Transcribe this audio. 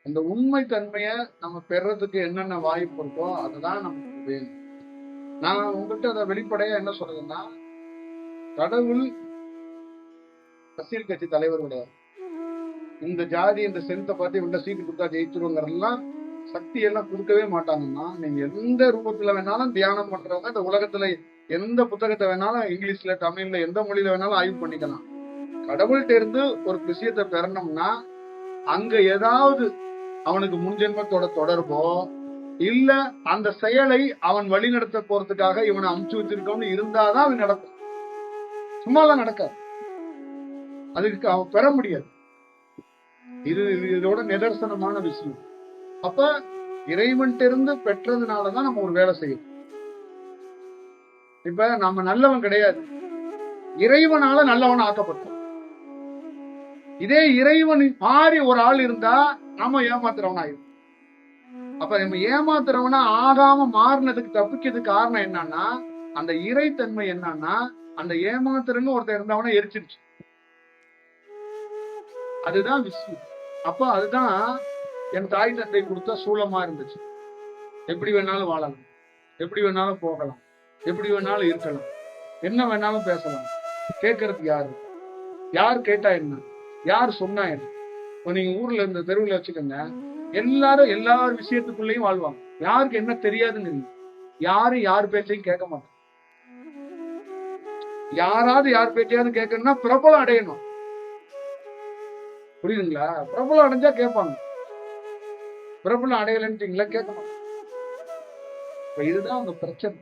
இந்த உண்மை தன்மையை நம்ம பெறதுக்கு என்னென்ன வாய்ப்பு இருக்கோ அதுதான் நமக்கு வேணும். நான் உங்ககிட்ட அதை வெளிப்படையா என்ன சொல்றதுன்னா, கடவுள் அரசியல் கட்சி தலைவர் கிடையாது. இந்த ஜாதி இந்த சென்த்தை பார்த்து இவங்க சீட்டு கொடுத்தா ஜெயிச்சிருவங்கிறதெல்லாம் சக்தி எல்லாம் கொடுக்கவே மாட்டாங்கன்னா, நீங்க எந்த ரூபத்துல வேணாலும் தியானம் பண்றவங்க இந்த உலகத்துல எந்த புத்தகத்தை வேணாலும் இங்கிலீஷ்ல தமிழ்ல எந்த மொழியில வேணாலும் ஆய்வு பண்ணிக்கலாம். கடவுள்கிட்ட இருந்து ஒரு விஷயத்தை பெறணும்னா அங்க ஏதாவது அவனுக்கு முன்ஜென்மத்தோட தொடர்போ இல்ல அந்த செயலை அவன் வழி நடத்த போறதுக்காக இவனை அமுச்சு வச்சிருக்கவனு இருந்தாதான் அது நடக்கும். சும்மாலாம் நடக்காது. அதுக்கு அவன் பெற முடியாது. இது இதோட நிதர்சனமான விஷயம். அப்ப இறைவன்கிட்ட இருந்து பெற்றதுனாலதான் நம்ம ஒரு வேலை செய்யணும். இப்ப நம்ம நல்லவன் கிடையாது, இறைவனால நல்லவன் ஆக்கப்பட்டோம். இதே இறைவன் மாறி ஒரு ஆள் இருந்தா நம்ம ஏமாத்துறவன் ஆயிரும். அப்ப நம்ம ஏமாத்துறவனா ஆகாம மாறினதுக்கு தப்பிக்கிறதுக்கு காரணம் என்னன்னா, அந்த இறைத்தன்மை என்னன்னா, அந்த ஏமாத்துறன்னு ஒருத்தர் இருந்தவன எரிச்சிருச்சு. அதுதான் விஷயம். அப்ப அதுதான் என் தாய் தந்தை கொடுத்த சூலமா இருந்துச்சு. எப்படி வேணாலும் வாழலாம், எப்படி வேணாலும் போகலாம், எப்படி வேணாலும் இருக்கலாம், என்ன வேணாலும் பேசலாம். கேட்கறதுக்கு யாரு, யார் கேட்டா என்ன, யார் சொன்னா என்ன. இப்போ நீங்க ஊர்ல இருந்த தெருவில் வச்சுக்கோங்க, எல்லாரும் எல்லா விஷயத்துக்குள்ளேயும் வாழ்வாங்க. யாருக்கு என்ன தெரியாதுன்னு யாரும் யார் பேச்சையும் கேட்க மாட்டாங்க. யாராவது யார் பேச்சையாவது கேட்கணும்னா பிரபலம் அடையணும். புரியுதுங்களா? பிரபலம் அடைஞ்சா கேட்பாங்க, பிரபலம் அடையலன்னு கேட்க மாட்டாங்க. இதுதான் அந்த பிரச்சனை.